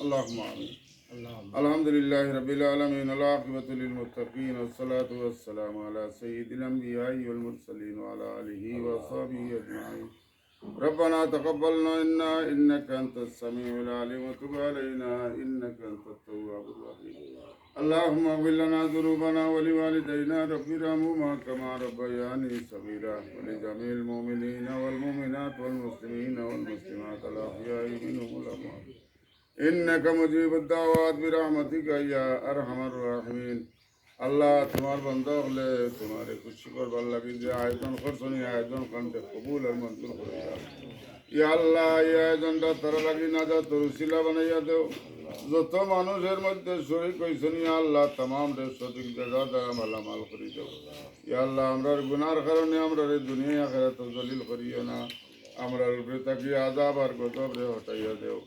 اللهم آمين. الحمد لله رب العالمين، العاقبة للمتقين، والصلاة والسلام على سيد الأنبياء والمرسلين وعلى آله وصحبه أجمعين. ربنا تقبلنا إنك أنت السميع العليم، وتب علينا إنك أنت التواب الرحيم. اللهم اغفر لنا ذنوبنا ولوالدينا رب ارحمهما كما ربياني صغيرا، ولجميع المؤمنين والمؤمنات والمسلمين والمسلمات الأحياء منهم والأموات إنك مجيب الدعوات برحمتك يا أرحم الراحمين. আল্লাহ তোমার বন্ধ হলে তোমার খুশি করবার লাগে যে আয়োজন করছেন, এই আয়োজন কান্তে কবুল আর মঞ্জুর করে দাও। ইয়া আল্লাহ, এই আয়োজনটা তারা লাগি না যা তরুশিলা বানাইয়া দেও। যত মানুষের মধ্যে শরীক হয়েছেন ইয়া আল্লাহ, তামাম রে সঠিক জায়গা দ্বারা মালামাল করে দেও। ইয়া আল্লাহ, আমরার গুনার কারণে আমরা রে দুনিয়া আখিরাত জলিল করিও না। আমরার উপরে তাকি আযাব আর গজব রে হটাইয়া দেও।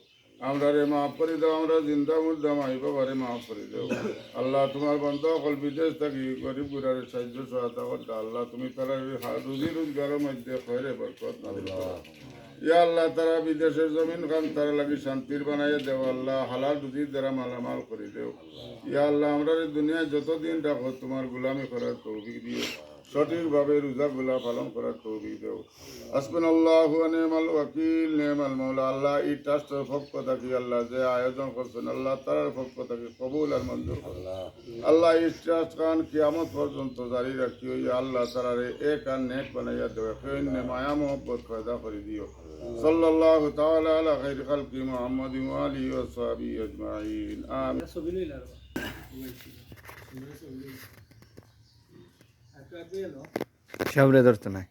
আমরা রে মাফ করে দাও, আমরা জিন্দা মুর্দা মাই বাবারে মাফ করে দেও। আল্লাহ, তোমার বন্ধ অকল বিদেশ থাকি গরিব গুড়ারে সাহায্য সহায়তা করতে আল্লাহ তুমি তারা রুজি রোজগারের মধ্যে খয়রে বরকত নাযিল করো। ইয়া আল্লাহ, তারা বিদেশের জমিন খান তারা লাগি শান্তির বানাইয়া দেও। আল্লাহ, হালাল রুজির দ্বারা মালামাল করে দেও। ইয়া আল্লাহ, আমরা এই দুনিয়ায় যতদিন রাখো তোমার গোলামি করার তৌফিক দিও, সঠিকভাবে রোজাগুলা পালন করার তৌফিক দেও। হাসবুনাল্লাহু ওয়া নি'মাল ওয়াকিল, নি'মাল মাওলা। আল্লাহ, এই ট্রাস্টের পক্ষ থেকে আল্লাহ যে আয়োজন করছেন আল্লাহ তার পক্ষ থেকে কবুল আর মঞ্জুর করো। আল্লাহ, এই ট্রাস্ট খান কিয়ামত পর্যন্ত জারি রাখিও। ইয়া আল্লাহ, তারারে এক আর নেক বানাইয়া দেও, কেনে মায়া মোহব্বত পয়দা করে দিও। সাল্লাল্লাহু তাআলা আলা খাইরি খালকি মুহাম্মাদিন ওয়া আলিহি ওয়া সাহবিহি আজমাইন। আমিন। সামনে ধরতে নাই।